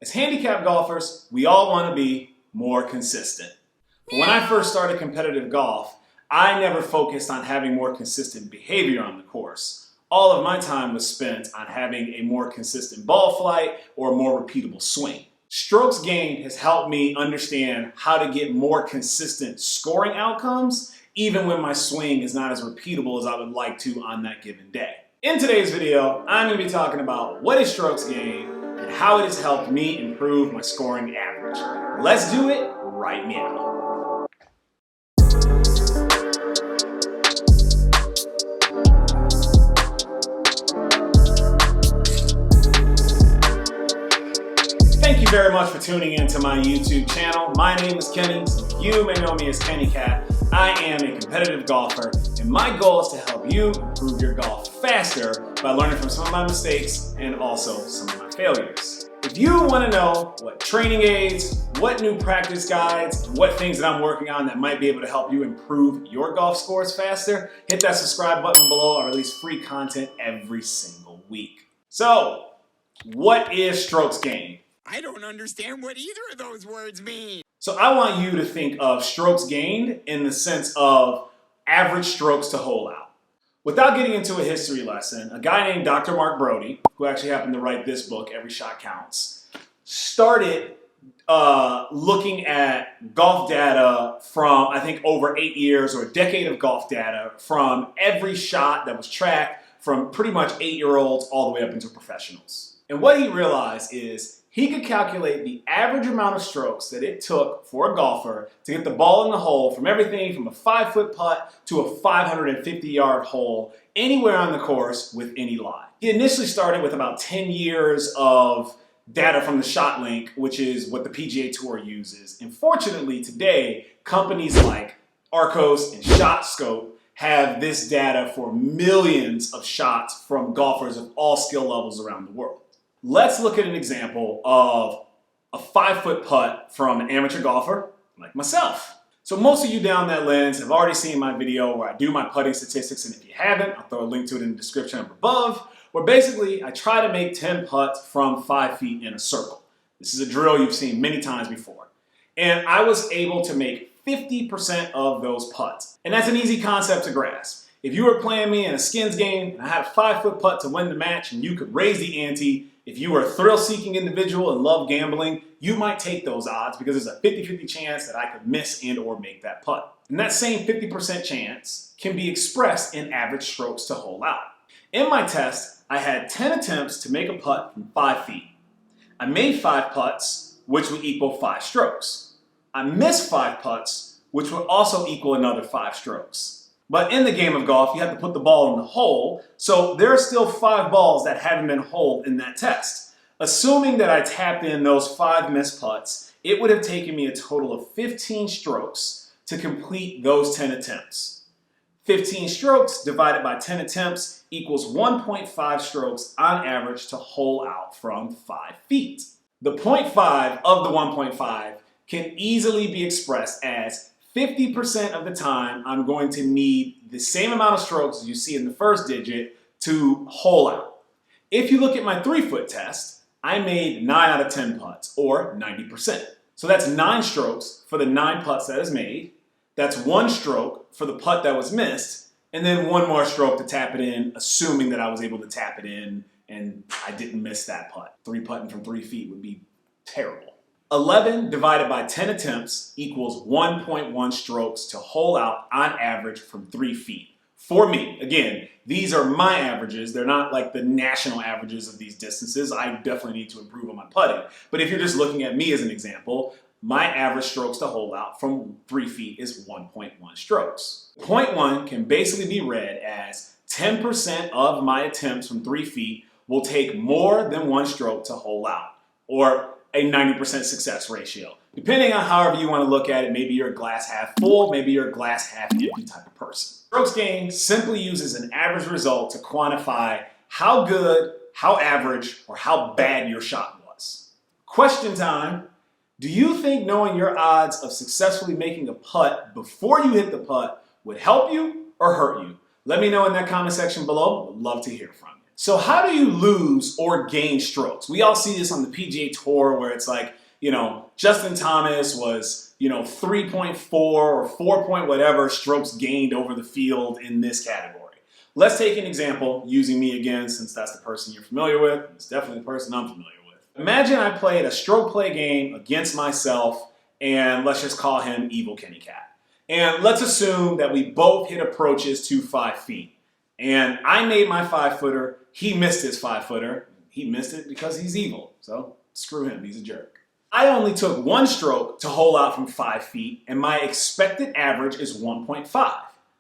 As handicap golfers, we all want to be more consistent. But when I first started competitive golf, I never focused on having more consistent behavior on the course. All of my time was spent on having a more consistent ball flight or a more repeatable swing. Strokes gained has helped me understand how to get more consistent scoring outcomes, even when my swing is not as repeatable as I would like to on that given day. In today's video, I'm going to be talking about what is strokes gained and how it has helped me improve my scoring average. Let's do it right now. Thank you very much for tuning in to my YouTube channel. My name is Kenny. You may know me as Kennie Kat. I am a competitive golfer, and my goal is to help you improve your golf faster by learning from some of my mistakes and also some of my failures. If you want to know what training aids, what new practice guides, and what things that I'm working on that might be able to help you improve your golf scores faster, hit that subscribe button below. I release free content every single week. So, what is strokes gained? I don't understand what either of those words mean. So I want you to think of strokes gained in the sense of average strokes to hole out. Without getting into a history lesson, a guy named Dr. Mark Brody, who actually happened to write this book, Every Shot Counts, started looking at golf data from, I think, over 8 years or a decade of golf data from every shot that was tracked from pretty much 8-year-olds all the way up into professionals. And what he realized is he could calculate the average amount of strokes that it took for a golfer to get the ball in the hole from everything from a 5-foot putt to a 550-yard hole anywhere on the course with any lie. He initially started with about 10 years of data from the Shot Link, which is what the PGA Tour uses. And fortunately today, companies like Arcos and ShotScope have this data for millions of shots from golfers of all skill levels around the world. Let's look at an example of a 5-foot putt from an amateur golfer like myself. So most of you down that lens have already seen my video where I do my putting statistics, and if you haven't, I'll throw a link to it in the description up above, where basically I try to make 10 putts from 5 feet in a circle. This is a drill you've seen many times before. And I was able to make 50% of those putts. And that's an easy concept to grasp. If you were playing me in a skins game and I had a 5-foot putt to win the match and you could raise the ante, if you were a thrill-seeking individual and love gambling, you might take those odds because there's a 50-50 chance that I could miss and or make that putt. And that same 50% chance can be expressed in average strokes to hole out. In my test, I had 10 attempts to make a putt from 5 feet. I made 5 putts, which would equal 5 strokes. I missed 5 putts, which would also equal another 5 strokes. But in the game of golf, you have to put the ball in the hole, so there are still 5 balls that haven't been holed in that test. Assuming that I tapped in those 5 missed putts, it would have taken me a total of 15 strokes to complete those 10 attempts. 15 strokes divided by 10 attempts equals 1.5 strokes on average to hole out from 5 feet. The 0.5 of the 1.5 can easily be expressed as 50% of the time, I'm going to need the same amount of strokes as you see in the first digit to hole out. If you look at my 3-foot test, I made 9 out of 10 putts, or 90%. So that's 9 strokes for the 9 putts that is made. That's 1 stroke for the putt that was missed, and then 1 more stroke to tap it in, assuming that I was able to tap it in and I didn't miss that putt. 3 putting from 3 feet would be terrible. 11 divided by 10 attempts equals 1.1 strokes to hole out on average from 3 feet. For me, again, these are my averages. They're not like the national averages of these distances. I definitely need to improve on my putting. But if you're just looking at me as an example, my average strokes to hole out from 3 feet is 1.1 strokes. 0.1 can basically be read as 10% of my attempts from 3 feet will take more than 1 stroke to hole out, or a 90% success ratio. Depending on however you want to look at it, maybe you're a glass half full, maybe you're a glass half empty type of person. Strokes gained simply uses an average result to quantify how good, how average, or how bad your shot was. Question time. Do you think knowing your odds of successfully making a putt before you hit the putt would help you or hurt you? Let me know in that comment section below. I'd love to hear from you. So how do you lose or gain strokes? We all see this on the PGA Tour where it's like, Justin Thomas was, 3.4 or 4 point whatever strokes gained over the field in this category. Let's take an example using me again, since that's the person you're familiar with. It's definitely the person I'm familiar with. Imagine I played a stroke play game against myself, and let's just call him Evil Kennie Kat. And let's assume that we both hit approaches to 5 feet. And I made my 5-footer, he missed his 5-footer. He missed it because he's evil, so screw him, he's a jerk. I only took 1 stroke to hole out from 5 feet, and my expected average is 1.5.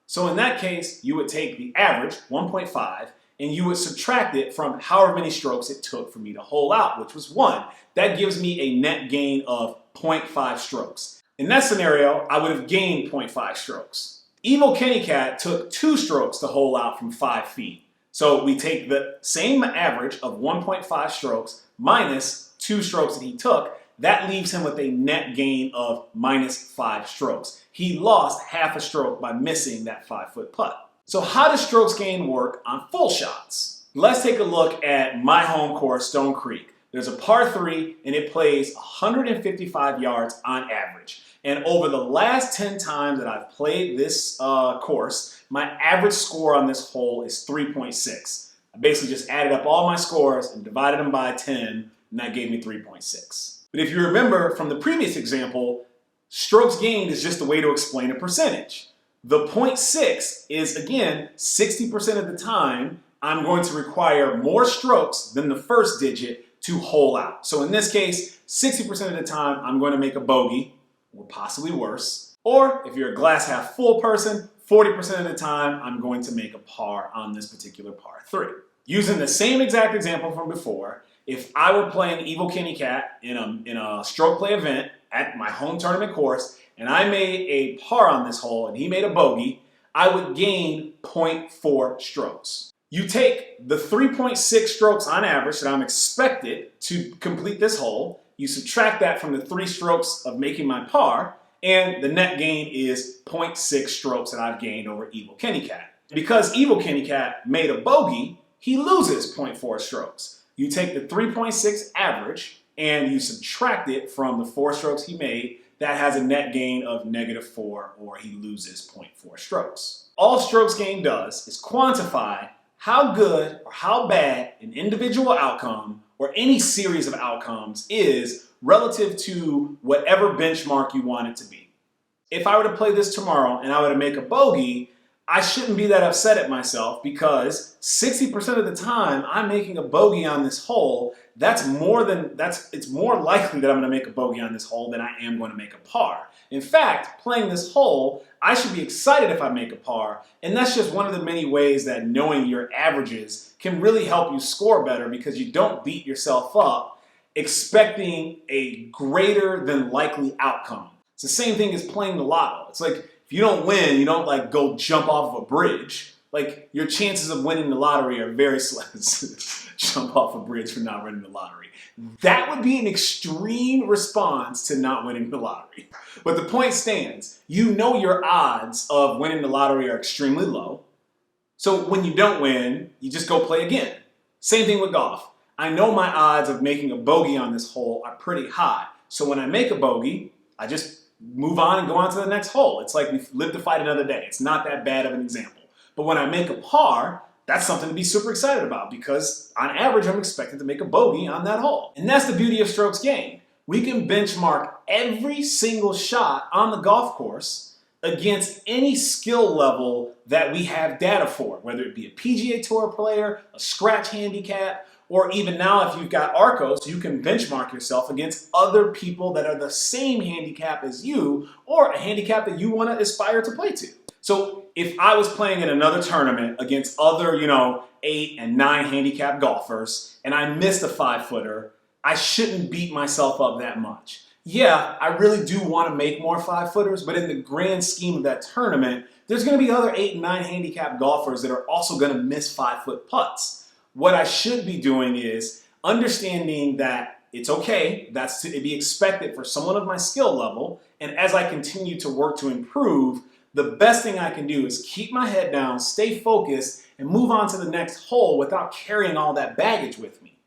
So in that case, you would take the average, 1.5, and you would subtract it from however many strokes it took for me to hole out, which was 1. That gives me a net gain of 0.5 strokes. In that scenario, I would have gained 0.5 strokes. Evil Kennie Kat took 2 strokes to hole out from 5 feet. So we take the same average of 1.5 strokes minus 2 strokes that he took. That leaves him with a net gain of minus 5 strokes. He lost half a stroke by missing that 5-foot putt. So how does strokes gain work on full shots? Let's take a look at my home course, Stone Creek. There's a par 3 and it plays 155 yards on average. And over the last 10 times that I've played this course, my average score on this hole is 3.6. I basically just added up all my scores and divided them by 10, and that gave me 3.6. But if you remember from the previous example, strokes gained is just a way to explain a percentage. The 0.6 is, again, 60% of the time I'm going to require more strokes than the first digit to hole out. So in this case, 60% of the time I'm going to make a bogey, or possibly worse. Or if you're a glass half full person, 40% of the time I'm going to make a par on this particular par 3. Using the same exact example from before, if I were playing Evil Kennie Kat in a stroke play event at my home tournament course, and I made a par on this hole and he made a bogey, I would gain 0.4 strokes. You take the 3.6 strokes on average that I'm expected to complete this hole, you subtract that from the 3 strokes of making my par, and the net gain is 0.6 strokes that I've gained over Evil Kennie Kat. Because Evil Kennie Kat made a bogey, he loses 0.4 strokes. You take the 3.6 average and you subtract it from the 4 strokes he made. That has a net gain of -4, or he loses 0.4 strokes. All strokes gained does is quantify how good or how bad an individual outcome or any series of outcomes is relative to whatever benchmark you want it to be. If I were to play this tomorrow and I were to make a bogey, I shouldn't be that upset at myself, because 60% of the time I'm making a bogey on this hole. It's more likely that I'm going to make a bogey on this hole than I am going to make a par. In fact, playing this hole, I should be excited if I make a par, and that's just one of the many ways that knowing your averages can really help you score better, because you don't beat yourself up expecting a greater than likely outcome. It's the same thing as playing the lotto. It's like, if you don't win, you don't like go jump off of a bridge. Like, your chances of winning the lottery are very slim. Jump off a bridge for not winning the lottery. That would be an extreme response to not winning the lottery. But the point stands. You know your odds of winning the lottery are extremely low. So when you don't win, you just go play again. Same thing with golf. I know my odds of making a bogey on this hole are pretty high. So when I make a bogey, I just move on and go on to the next hole. It's like we live to fight another day. It's not that bad of an example. But when I make a par, that's something to be super excited about, because on average, I'm expected to make a bogey on that hole. And that's the beauty of strokes gained. We can benchmark every single shot on the golf course against any skill level that we have data for, whether it be a PGA Tour player, a scratch handicap, or even now if you've got Arcos, you can benchmark yourself against other people that are the same handicap as you, or a handicap that you want to aspire to play to. So if I was playing in another tournament against other, 8 and 9 handicap golfers, and I missed a 5-footer, I shouldn't beat myself up that much. Yeah, I really do want to make more 5-footers, but in the grand scheme of that tournament, there's going to be other 8 and 9 handicap golfers that are also going to miss 5-foot putts. What I should be doing is understanding that it's okay, that's to be expected for someone of my skill level, and as I continue to work to improve, the best thing I can do is keep my head down, stay focused, and move on to the next hole without carrying all that baggage with me.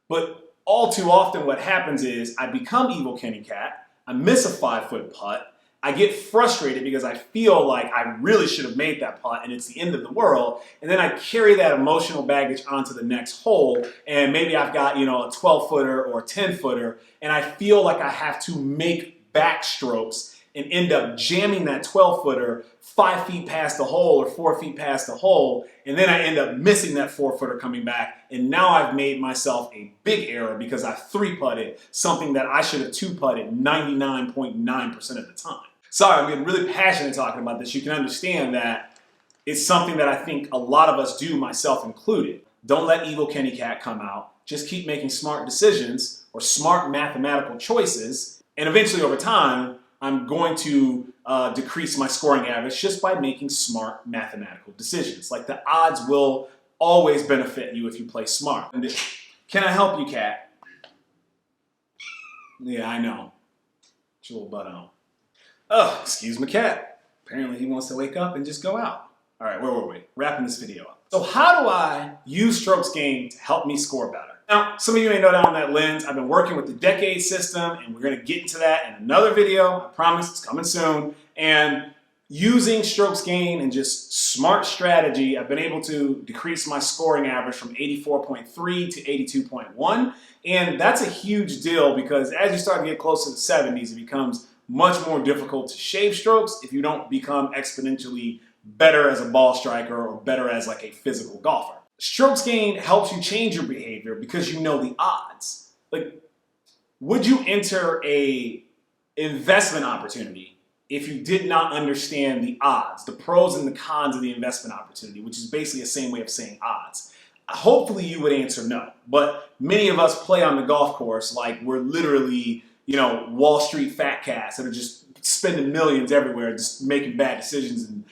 But all too often what happens is I become evil Kennie Kat, I miss a 5-foot putt, I get frustrated because I feel like I really should have made that putt and it's the end of the world, and then I carry that emotional baggage onto the next hole, and maybe I've got, a 12-footer or a 10-footer, and I feel like I have to make backstrokes and end up jamming that 12-footer 5 feet past the hole or 4 feet past the hole, and then I end up missing that 4-footer coming back, and now I've made myself a big error because I 3-putted something that I should have 2-putted 99.9% of the time. Sorry, I'm getting really passionate talking about this. You can understand that it's something that I think a lot of us do, myself included. Don't let evil Kennie Kat come out. Just keep making smart decisions or smart mathematical choices, and eventually over time, I'm going to decrease my scoring average just by making smart mathematical decisions. Like, the odds will always benefit you if you play smart. Can I help you, Kat? Yeah, I know. Get your little butt on. Oh, excuse me, Kat. Apparently he wants to wake up and just go out. All right, where were we? Wrapping this video up. So how do I use strokes gained to help me score better? Now, some of you may know down that lens, I've been working with the decade system, and we're going to get into that in another video. I promise it's coming soon. And using strokes gained and just smart strategy, I've been able to decrease my scoring average from 84.3 to 82.1. And that's a huge deal because as you start to get close to the 70s, it becomes much more difficult to shave strokes if you don't become exponentially better as a ball striker or better as like a physical golfer. Strokes gained helps you change your behavior because you know the odds. Like, would you enter a investment opportunity if you did not understand the odds, the pros and the cons of the investment opportunity, which is basically the same way of saying odds? Hopefully you would answer no, but many of us play on the golf course like we're literally, Wall Street fat cats that are just spending millions everywhere, just making bad decisions and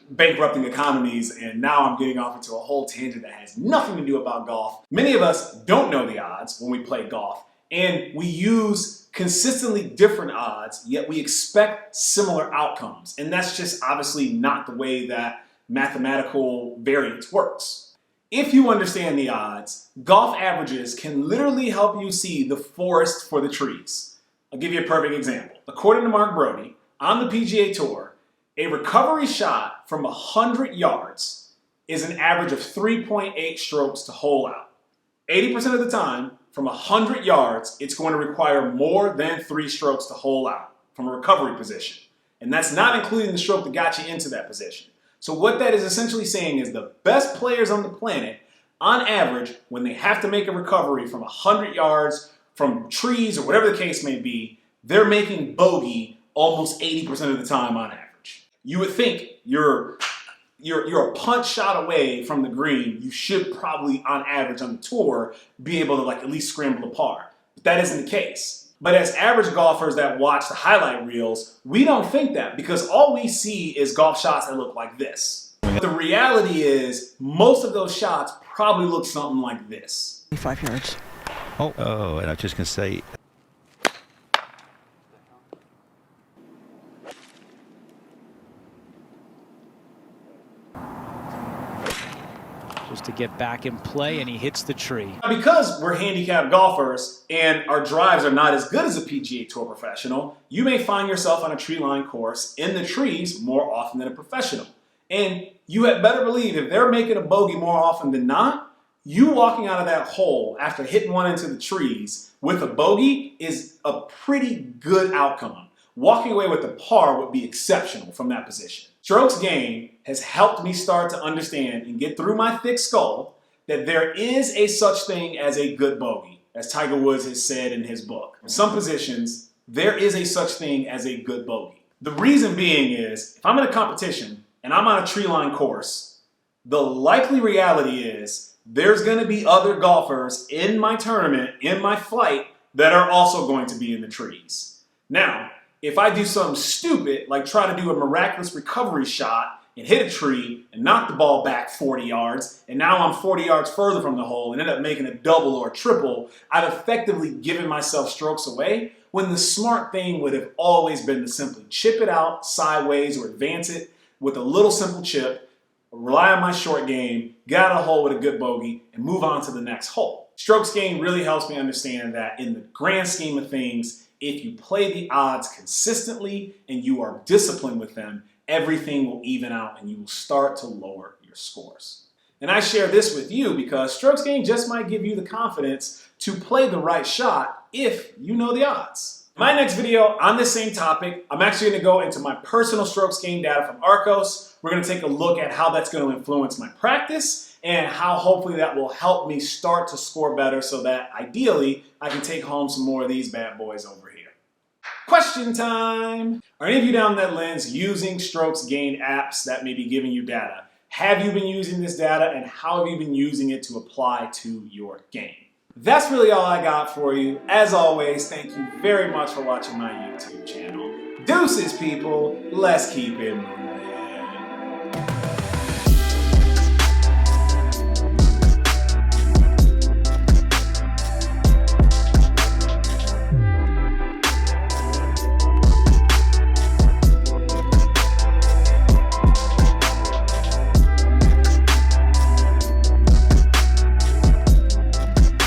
bankrupting economies, and now I'm getting off into a whole tangent that has nothing to do about golf. Many of us don't know the odds when we play golf, and we use consistently different odds, yet we expect similar outcomes. And that's just obviously not the way that mathematical variance works. If you understand the odds, golf averages can literally help you see the forest for the trees. I'll give you a perfect example. According to Mark Brody, on the PGA Tour, a recovery shot from 100 yards is an average of 3.8 strokes to hole out. 80% of the time, from 100 yards, it's going to require more than 3 strokes to hole out from a recovery position. And that's not including the stroke that got you into that position. So what that is essentially saying is the best players on the planet, on average, when they have to make a recovery from 100 yards, from trees, or whatever the case may be, they're making bogey almost 80% of the time on average. You would think you're a punch shot away from the green. You should probably, on average on the tour, be able to at least scramble a par. But that isn't the case. But as average golfers that watch the highlight reels, we don't think that because all we see is golf shots that look like this. But the reality is most of those shots probably look something like this. 5 yards. Oh, and I was just going to say, Just to get back in play, and he hits the tree. Now, because we're handicapped golfers and our drives are not as good as a PGA Tour professional, you may find yourself on a tree line course in the trees more often than a professional. And you had better believe if they're making a bogey more often than not, you walking out of that hole after hitting one into the trees with a bogey is a pretty good outcome. Walking away with a par would be exceptional from that position. Strokes gained has helped me start to understand and get through my thick skull that there is a such thing as a good bogey, as Tiger Woods has said in his book. In some positions, there is a such thing as a good bogey. The reason being is, if I'm in a competition and I'm on a tree line course, the likely reality is there's going to be other golfers in my tournament, in my flight, that are also going to be in the trees. Now, if I do something stupid, like try to do a miraculous recovery shot and hit a tree and knock the ball back 40 yards, and now I'm 40 yards further from the hole and end up making a double or a triple, I've effectively given myself strokes away, when the smart thing would have always been to simply chip it out sideways or advance it with a little simple chip, rely on my short game, get out of the hole with a good bogey, and move on to the next hole. Strokes gained really helps me understand that in the grand scheme of things, if you play the odds consistently and you are disciplined with them, everything will even out and you will start to lower your scores. And I share this with you because strokes gained just might give you the confidence to play the right shot if you know the odds. In my next video on this same topic, I'm actually going to go into my personal strokes gained data from Arcos. We're going to take a look at how that's going to influence my practice and how hopefully that will help me start to score better so that ideally I can take home some more of these bad boys over here. Question time! Are any of you down that lens using strokes gained apps that may be giving you data? Have you been using this data and how have you been using it to apply to your game? That's really all I got for you. As always, thank you very much for watching my YouTube channel. Deuces, people. Let's keep it moving.